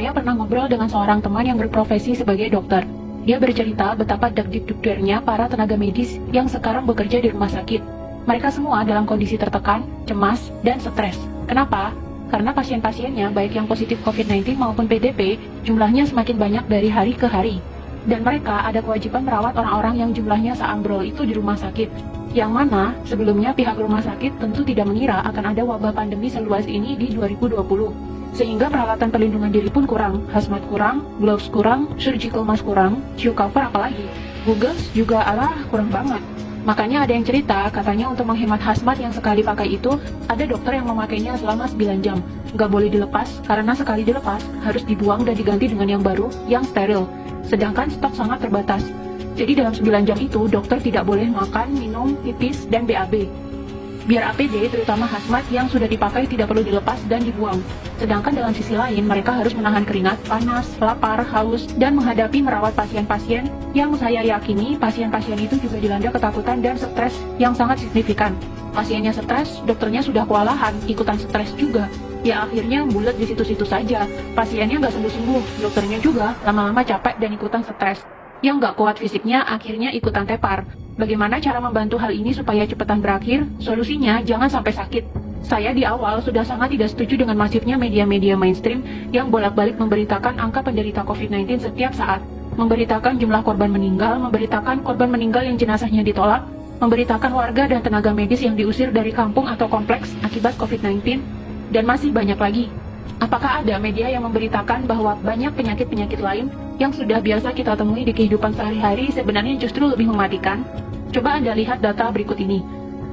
Saya pernah ngobrol dengan seorang teman yang berprofesi sebagai dokter. Dia bercerita betapa deg-degnya para tenaga medis yang sekarang bekerja di rumah sakit. Mereka semua dalam kondisi tertekan, cemas, dan stres. Kenapa? Karena pasien-pasiennya, baik yang positif COVID-19 maupun PDP, jumlahnya semakin banyak dari hari ke hari. Dan mereka ada kewajiban merawat orang-orang yang jumlahnya seambrol itu di rumah sakit. Yang mana, sebelumnya pihak rumah sakit tentu tidak mengira akan ada wabah pandemi seluas ini di 2020. Sehingga peralatan perlindungan diri pun kurang, hazmat kurang, gloves kurang, surgical mask kurang, shoe cover apalagi. Googles juga kurang banget. Makanya ada yang cerita, katanya untuk menghemat hazmat yang sekali pakai itu, ada dokter yang memakainya selama 9 jam. Nggak boleh dilepas, karena sekali dilepas, harus dibuang dan diganti dengan yang baru, yang steril. Sedangkan stok sangat terbatas. Jadi dalam 9 jam itu, dokter tidak boleh makan, minum, pipis, dan BAB. Biar APD, terutama hazmat yang sudah dipakai tidak perlu dilepas dan dibuang. Sedangkan dalam sisi lain, mereka harus menahan keringat, panas, lapar, haus, dan menghadapi merawat pasien-pasien yang saya yakini pasien-pasien itu juga dilanda ketakutan dan stres yang sangat signifikan. Pasiennya stres, dokternya sudah kewalahan, ikutan stres juga. Ya akhirnya bulat di situ-situ saja. Pasiennya nggak sembuh-sembuh, dokternya juga lama-lama capek dan ikutan stres. Yang nggak kuat fisiknya akhirnya ikutan tepar. Bagaimana cara membantu hal ini supaya cepetan berakhir? Solusinya jangan sampai sakit. Saya di awal sudah sangat tidak setuju dengan masifnya media-media mainstream yang bolak-balik memberitakan angka penderita COVID-19 setiap saat. Memberitakan jumlah korban meninggal, memberitakan korban meninggal yang jenazahnya ditolak, memberitakan warga dan tenaga medis yang diusir dari kampung atau kompleks akibat COVID-19, dan masih banyak lagi. Apakah ada media yang memberitakan bahwa banyak penyakit-penyakit lain yang sudah biasa kita temui di kehidupan sehari-hari sebenarnya justru lebih mematikan? Coba Anda lihat data berikut ini.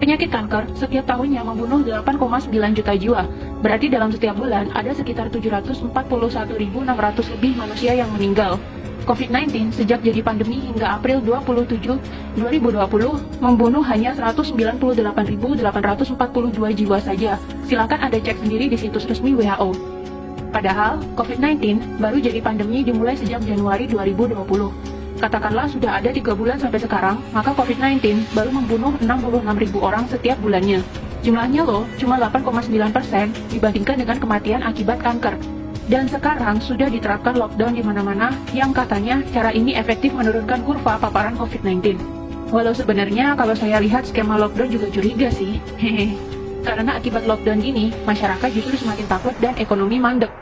Penyakit kanker setiap tahunnya membunuh 8,9 juta jiwa. Berarti dalam setiap bulan ada sekitar 741.600 lebih manusia yang meninggal. COVID-19 sejak jadi pandemi hingga April 27, 2020 membunuh hanya 198.842 jiwa saja. Silakan Anda cek sendiri di situs resmi WHO. Padahal, COVID-19 baru jadi pandemi dimulai sejak Januari 2020. Katakanlah sudah ada 3 bulan sampai sekarang, maka COVID-19 baru membunuh 66.000 orang setiap bulannya. Jumlahnya loh, cuma 8,9% dibandingkan dengan kematian akibat kanker. Dan sekarang sudah diterapkan lockdown di mana-mana yang katanya cara ini efektif menurunkan kurva paparan COVID-19. Walau sebenarnya kalau saya lihat skema lockdown juga curiga sih. Hehe. Karena akibat lockdown ini, masyarakat justru semakin takut dan ekonomi mandek.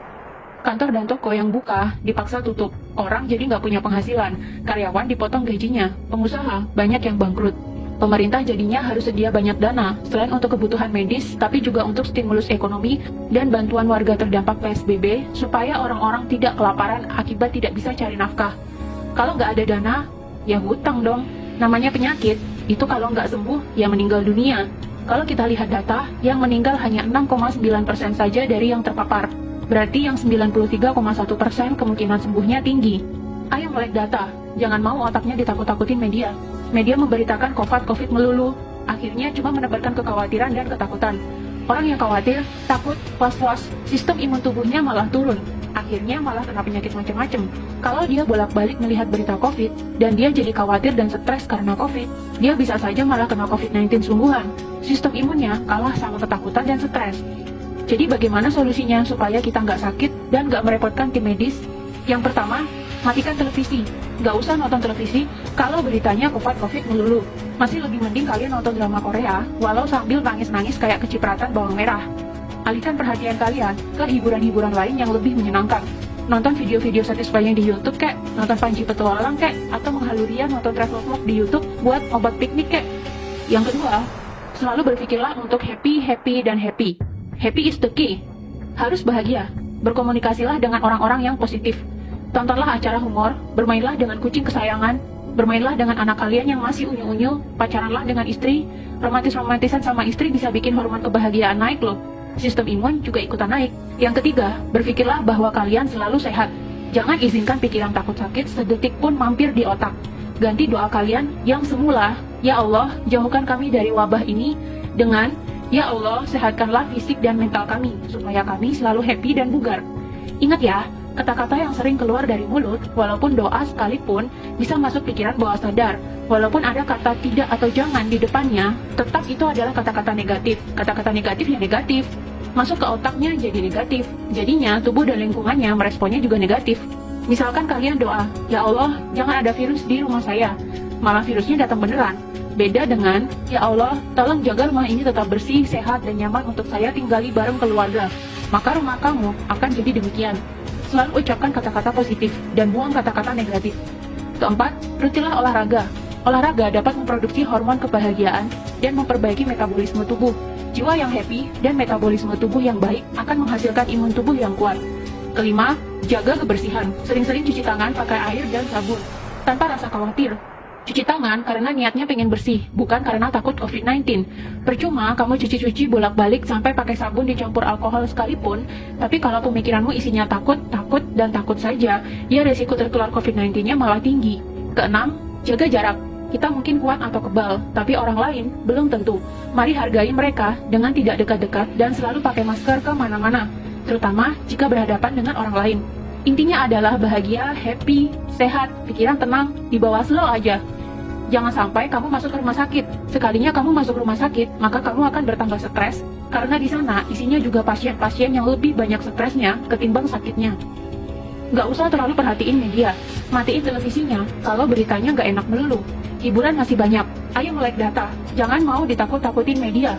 Kantor dan toko yang buka dipaksa tutup, orang jadi nggak punya penghasilan, karyawan dipotong gajinya, pengusaha banyak yang bangkrut. Pemerintah jadinya harus sedia banyak dana, selain untuk kebutuhan medis, tapi juga untuk stimulus ekonomi dan bantuan warga terdampak PSBB, supaya orang-orang tidak kelaparan akibat tidak bisa cari nafkah. Kalau nggak ada dana, ya hutang dong. Namanya penyakit, itu kalau nggak sembuh, ya meninggal dunia. Kalau kita lihat data, yang meninggal hanya 6,9% saja dari yang terpapar. Berarti yang 93,1% kemungkinan sembuhnya tinggi. Ayo melek data, jangan mau otaknya ditakut-takutin media. Media memberitakan COVID melulu, akhirnya cuma menebarkan kekhawatiran dan ketakutan. Orang yang khawatir, takut, was-was, sistem imun tubuhnya malah turun. Akhirnya malah kena penyakit macam-macam. Kalau dia bolak-balik melihat berita COVID, dan dia jadi khawatir dan stres karena COVID, dia bisa saja malah kena COVID-19 sungguhan. Sistem imunnya kalah sama ketakutan dan stres. Jadi bagaimana solusinya supaya kita nggak sakit dan nggak merepotkan tim medis? Yang pertama, matikan televisi. Nggak usah nonton televisi kalau beritanya COVID melulu. Masih lebih mending kalian nonton drama Korea, walau sambil nangis-nangis kayak kecipratan bawang merah. Alihkan perhatian kalian ke hiburan-hiburan lain yang lebih menyenangkan. Nonton video-video satisfying di YouTube kek, nonton Panji Petualang kek, atau menghalurian nonton travel vlog di YouTube buat obat piknik kek. Yang kedua, selalu berpikirlah untuk happy. Happy is the key. Harus bahagia. Berkomunikasilah dengan orang-orang yang positif. Tontonlah acara humor, bermainlah dengan kucing kesayangan, bermainlah dengan anak kalian yang masih unyu-unyu, pacaranlah dengan istri, romantisan sama istri bisa bikin hormon kebahagiaan naik loh. Sistem imun juga ikutan naik. Yang ketiga, berpikirlah bahwa kalian selalu sehat. Jangan izinkan pikiran takut sakit sedetik pun mampir di otak. Ganti doa kalian yang semula, ya Allah, jauhkan kami dari wabah ini, dengan ya Allah, sehatkanlah fisik dan mental kami, supaya kami selalu happy dan bugar. Ingat ya, kata-kata yang sering keluar dari mulut, walaupun doa sekalipun, bisa masuk pikiran bawah sadar. Walaupun ada kata tidak atau jangan di depannya, tetap itu adalah kata-kata negatif. Kata-kata negatif ya negatif. masuk ke otaknya jadi negatif. Jadinya tubuh dan lingkungannya meresponnya juga negatif. Misalkan kalian doa, "Ya Allah, jangan ada virus di rumah saya." Malah virusnya datang beneran. Beda dengan, "Ya Allah, tolong jaga rumah ini tetap bersih, sehat, dan nyaman untuk saya tinggali bareng keluarga." Maka rumah kamu akan jadi demikian. Selalu ucapkan kata-kata positif dan buang kata-kata negatif. Keempat, rutilah olahraga. Olahraga dapat memproduksi hormon kebahagiaan dan memperbaiki metabolisme tubuh. Jiwa yang happy dan metabolisme tubuh yang baik akan menghasilkan imun tubuh yang kuat. Kelima, jaga kebersihan. Sering-sering cuci tangan pakai air dan sabun. Tanpa rasa khawatir. Cuci tangan karena niatnya pengen bersih, bukan karena takut COVID-19. Percuma kamu cuci-cuci bolak-balik sampai pakai sabun dicampur alkohol sekalipun, tapi kalau pemikiranmu isinya takut, dan takut saja, ya resiko tertular COVID-19-nya malah tinggi. Keenam, jaga jarak. Kita mungkin kuat atau kebal, tapi orang lain belum tentu. Mari hargai mereka dengan tidak dekat-dekat dan selalu pakai masker ke mana-mana, terutama jika berhadapan dengan orang lain. Intinya adalah bahagia, happy, sehat, pikiran tenang, dibawa slow aja. Jangan sampai kamu masuk ke rumah sakit. Sekalinya kamu masuk rumah sakit, maka kamu akan bertambah stres, karena di sana isinya juga pasien-pasien yang lebih banyak stresnya ketimbang sakitnya. Nggak usah terlalu perhatiin media. Matiin televisinya kalau beritanya nggak enak melulu. Hiburan masih banyak. Ayo melek data. Jangan mau ditakut-takutin media.